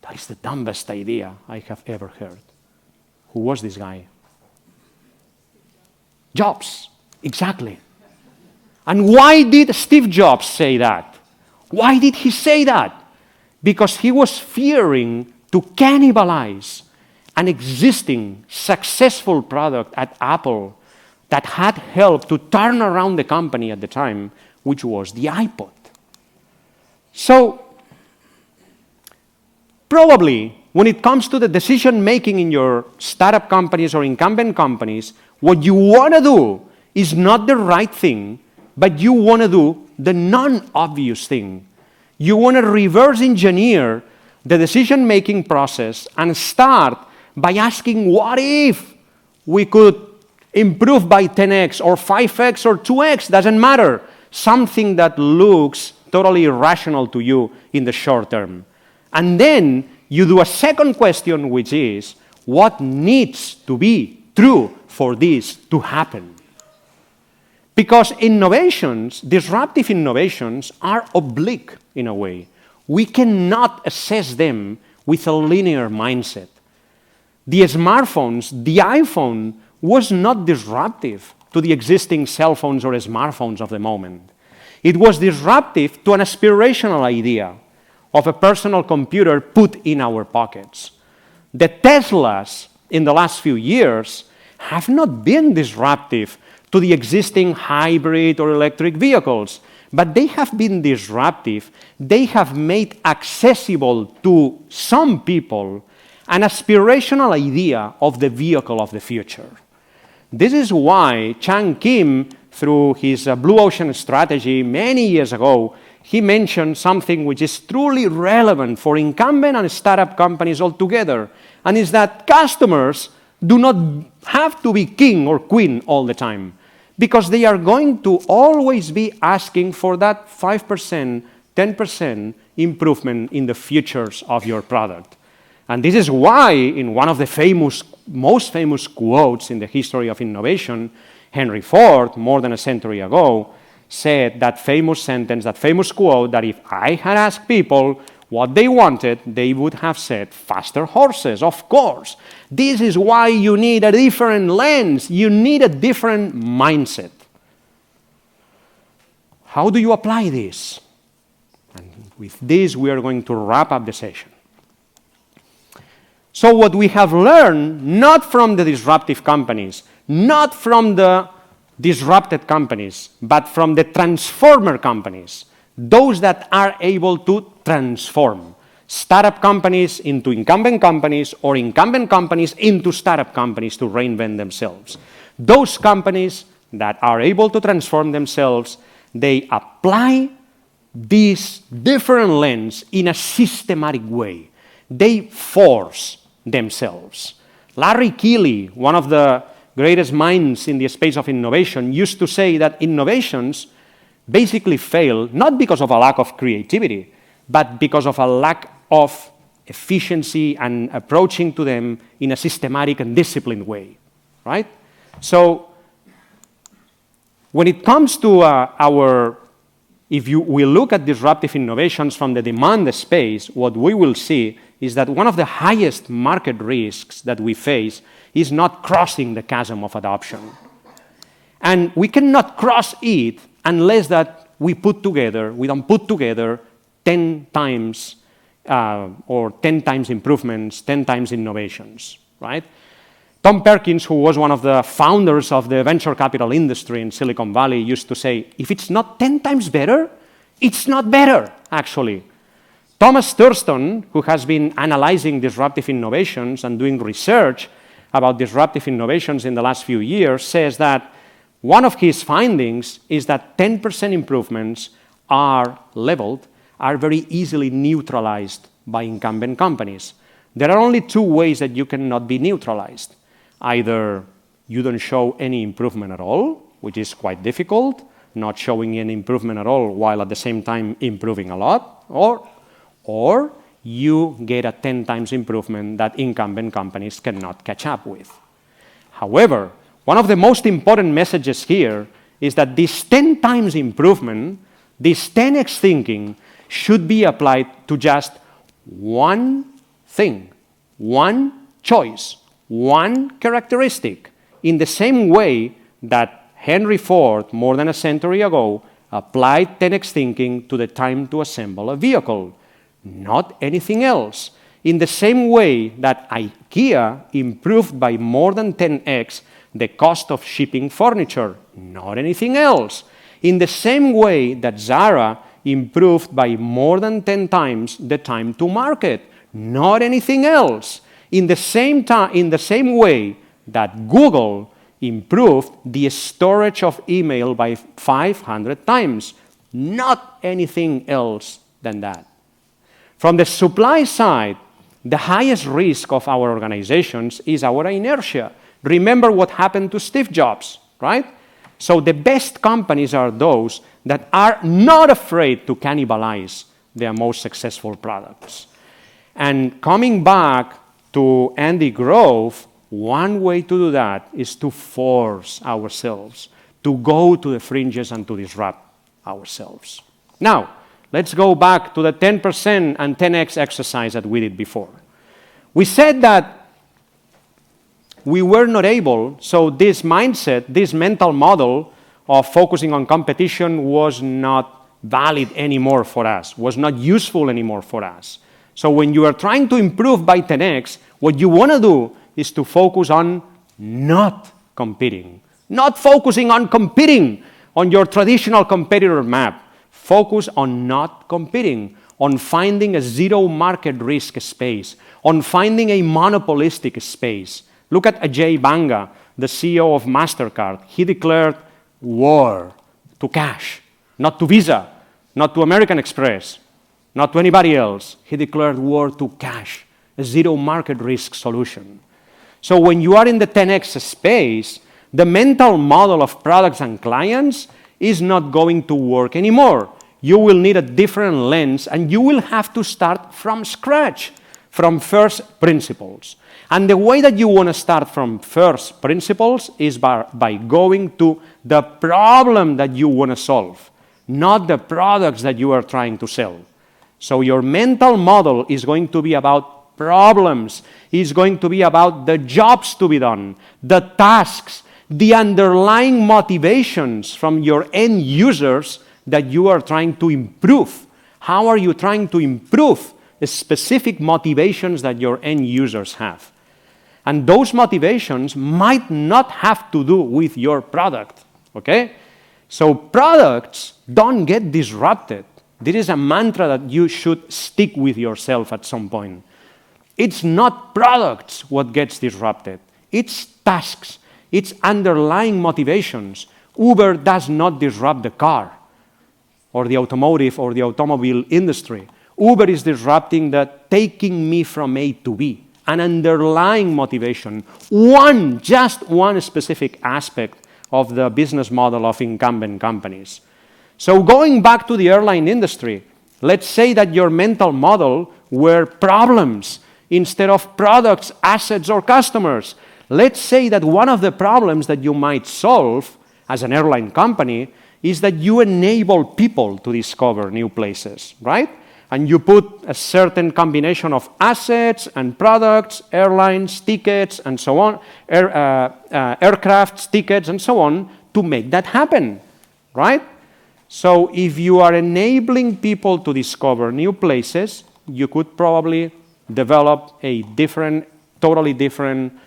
That is the dumbest idea I have ever heard. Who was this guy? Jobs, exactly. And why did Steve Jobs say that? Why did he say that? Because he was fearing to cannibalize an existing successful product at Apple that had helped to turn around the company at the time, which was the iPod. So, probably, when it comes to the decision-making in your startup companies or incumbent companies, what you want to do is not the right thing, but you want to do the non-obvious thing. You want to reverse engineer the decision-making process and start by asking, what if we could improve by 10x or 5x or 2x, doesn't matter, something that looks totally irrational to you in the short term. And then you do a second question, which is, what needs to be true for this to happen? Because innovations, disruptive innovations, are oblique in a way. We cannot assess them with a linear mindset. The smartphones, the iPhone, was not disruptive to the existing cell phones or smartphones of the moment. It was disruptive to an aspirational idea of a personal computer put in our pockets. The Teslas in the last few years have not been disruptive to the existing hybrid or electric vehicles, but they have been disruptive. They have made accessible to some people an aspirational idea of the vehicle of the future. This is why Chang Kim, through his Blue Ocean strategy many years ago, he mentioned something which is truly relevant for incumbent and startup companies altogether, and is that customers do not have to be king or queen all the time, because they are going to always be asking for that 5%, 10% improvement in the features of your product. And this is why, in one of the most famous quotes in the history of innovation, Henry Ford, more than a century ago, said that famous sentence, that famous quote, that if I had asked people what they wanted, they would have said faster horses, of course. This is why you need a different lens. You need a different mindset. How do you apply this? And with this, we are going to wrap up the session. So what we have learned, not from the disruptive companies, not from the disrupted companies, but from the transformer companies, those that are able to transform startup companies into incumbent companies or incumbent companies into startup companies to reinvent themselves. Those companies that are able to transform themselves, they apply this different lens in a systematic way. They force themselves. Larry Keeley, one of the greatest minds in the space of innovation, used to say that innovations basically fail not because of a lack of creativity, but because of a lack of efficiency and approaching to them in a systematic and disciplined way, right? So when it comes to we look at disruptive innovations from the demand space, what we will see is that one of the highest market risks that we face is not crossing the chasm of adoption. And we cannot cross it unless that we don't put together 10 times or 10 times improvements, 10 times innovations, right? Tom Perkins, who was one of the founders of the venture capital industry in Silicon Valley, used to say, if it's not 10 times better, it's not better, actually. Thomas Thurston, who has been analyzing disruptive innovations and doing research about disruptive innovations in the last few years, says that one of his findings is that 10% improvements are very easily neutralized by incumbent companies. There are only two ways that you cannot be neutralized. Either you don't show any improvement at all, which is quite difficult, not showing any improvement at all while at the same time improving a lot, or you get a 10 times improvement that incumbent companies cannot catch up with. However, one of the most important messages here is that this 10 times improvement, this 10x thinking, should be applied to just one thing, one choice, one characteristic, in the same way that Henry Ford, more than a century ago, applied 10x thinking to the time to assemble a vehicle, not anything else. In the same way that IKEA improved by more than 10x the cost of shipping furniture, not anything else. In the same way that Zara improved by more than 10 times the time to market, not anything else. In the same way that Google improved the storage of email by 500 times, not anything else than that. From the supply side, the highest risk of our organizations is our inertia. Remember what happened to Steve Jobs, right? So the best companies are those that are not afraid to cannibalize their most successful products. And coming back to Andy Grove, one way to do that is to force ourselves to go to the fringes and to disrupt ourselves. Now, let's go back to the 10% and 10x exercise that we did before. We said that we were not able, so this mindset, this mental model of focusing on competition was not valid anymore for us, was not useful anymore for us. So when you are trying to improve by 10x, what you want to do is to focus on not competing. Not focusing on competing on your traditional competitor map. Focus on not competing, on finding a zero market risk space, on finding a monopolistic space. Look at Ajay Banga, the CEO of MasterCard. He declared war to cash, not to Visa, not to American Express, not to anybody else. He declared war to cash, a zero market risk solution. So when you are in the 10x space, the mental model of products and clients is not going to work anymore. You will need a different lens, and you will have to start from scratch, from first principles. And the way that you want to start from first principles is by going to the problem that you want to solve, not the products that you are trying to sell. So your mental model is going to be about problems, is going to be about the jobs to be done, the tasks, the underlying motivations from your end users that you are trying to improve. How are you trying to improve the specific motivations that your end users have? And those motivations might not have to do with your product, okay? So products don't get disrupted. This is a mantra that you should stick with yourself at some point. It's not products what gets disrupted. It's tasks. It's underlying motivations. Uber does not disrupt the car or the automotive or the automobile industry. Uber is disrupting the taking me from A to B, an underlying motivation, just one specific aspect of the business model of incumbent companies. So going back to the airline industry, let's say that your mental model were problems instead of products, assets, or customers. Let's say that one of the problems that you might solve as an airline company is that you enable people to discover new places, right? And you put a certain combination of assets and products, airlines, tickets, and so on, aircrafts, tickets, and so on, to make that happen, right? So if you are enabling people to discover new places, you could probably develop a totally different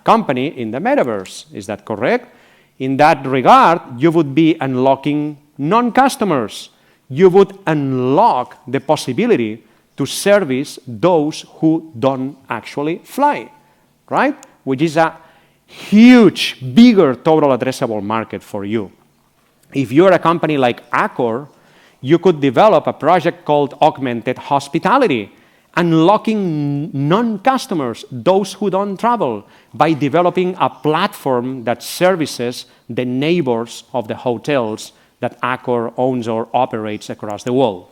company in the metaverse. Is that correct? In that regard, you would be unlocking non-customers. You would unlock the possibility to service those who don't actually fly, right? Which is a huge, bigger total addressable market for you. If you're a company like Accor, you could develop a project called Augmented Hospitality, unlocking non-customers, those who don't travel, by developing a platform that services the neighbors of the hotels that Accor owns or operates across the world.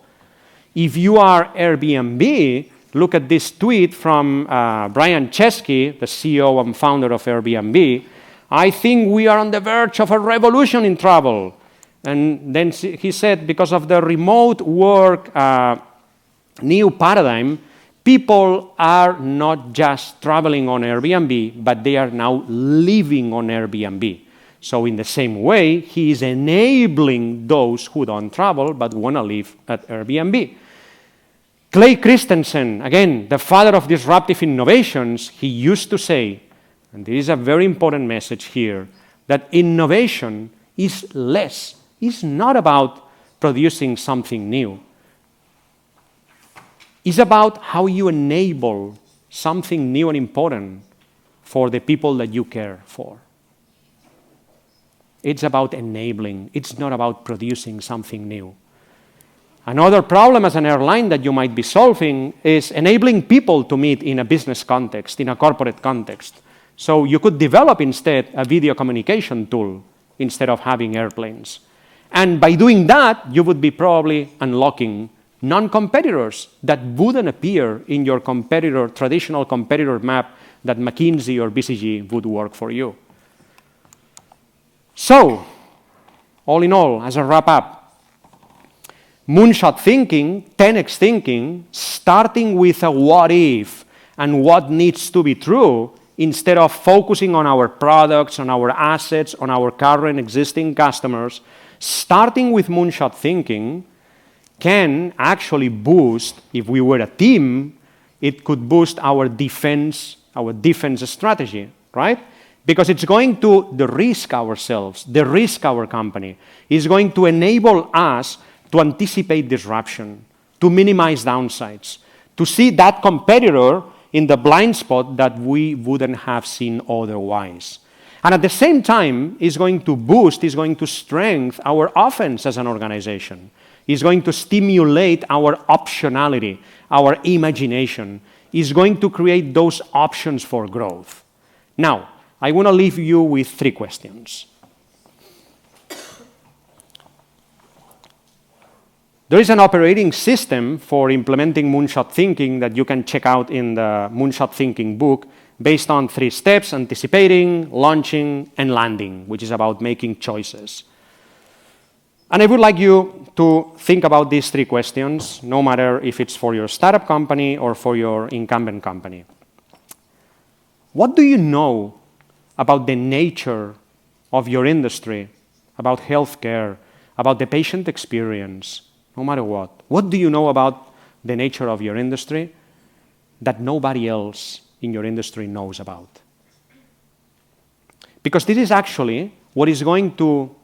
If you are Airbnb, look at this tweet from Brian Chesky, the CEO and founder of Airbnb. I think we are on the verge of a revolution in travel. And then he said, because of the remote work new paradigm, people are not just traveling on Airbnb, but they are now living on Airbnb. So in the same way, he is enabling those who don't travel but want to live at Airbnb. Clay Christensen, again, the father of disruptive innovations, he used to say, and there is a very important message here, that innovation is less. It's not about producing something new. It's about how you enable something new and important for the people that you care for. It's about enabling. It's not about producing something new. Another problem as an airline that you might be solving is enabling people to meet in a business context, in a corporate context. So you could develop instead a video communication tool instead of having airplanes. And by doing that, you would be probably unlocking non-competitors that wouldn't appear in your traditional competitor map that McKinsey or BCG would work for you. So, all in all, as a wrap-up, Moonshot thinking, 10x thinking, starting with a what if and what needs to be true, instead of focusing on our products, on our assets, on our current existing customers, starting with Moonshot thinking can actually boost, if we were a team, it could boost our defense strategy, right? Because it's going to de-risk ourselves, de-risk our company. It's going to enable us to anticipate disruption, to minimize downsides, to see that competitor in the blind spot that we wouldn't have seen otherwise. And at the same time, it's going to boost, it's going to strengthen our offense as an organization. It's going to stimulate our optionality, our imagination. It's going to create those options for growth. Now, I want to leave you with 3 questions. There is an operating system for implementing Moonshot thinking that you can check out in the Moonshot thinking book based on 3 steps: anticipating, launching, and landing, which is about making choices. And I would like you to think about these 3 questions, no matter if it's for your startup company or for your incumbent company. What do you know about the nature of your industry, about healthcare, about the patient experience? No matter what. What do you know about the nature of your industry that nobody else in your industry knows about? Because this is actually what is going to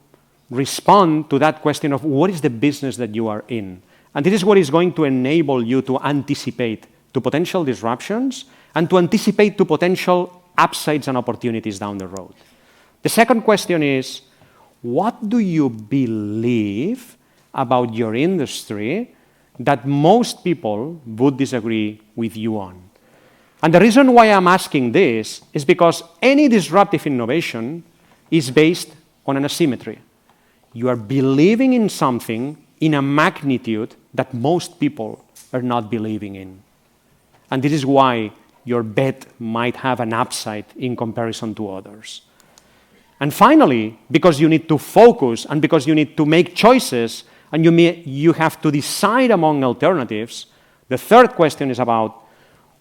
respond to that question of what is the business that you are in. And this is what is going to enable you to anticipate to potential disruptions and to anticipate to potential upsides and opportunities down the road. The second question is, what do you believe about your industry that most people would disagree with you on? And the reason why I'm asking this is because any disruptive innovation is based on an asymmetry. You are believing in something in a magnitude that most people are not believing in. And this is why your bet might have an upside in comparison to others. And finally, because you need to focus and because you need to make choices and you have to decide among alternatives, the third question is about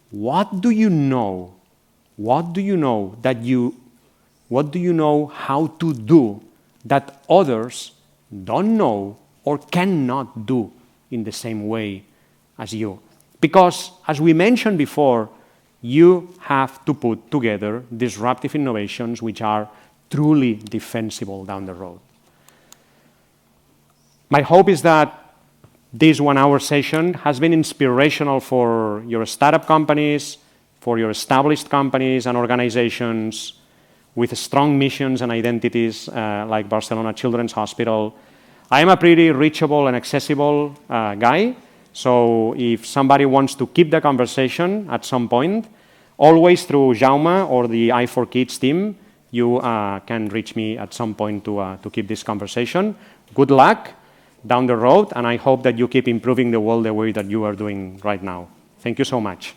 what do you know? What do you know how to do that others don't know or cannot do in the same way as you? Because, as we mentioned before, you have to put together disruptive innovations which are truly defensible down the road. My hope is that this 1-hour session has been inspirational for your startup companies, for your established companies and organizations with strong missions and identities like Barcelona Children's Hospital. I am a pretty reachable and accessible guy, so if somebody wants to keep the conversation at some point, always through Jaume or the i4Kids team, you can reach me at some point to keep this conversation. Good luck down the road, and I hope that you keep improving the world the way that you are doing right now. Thank you so much.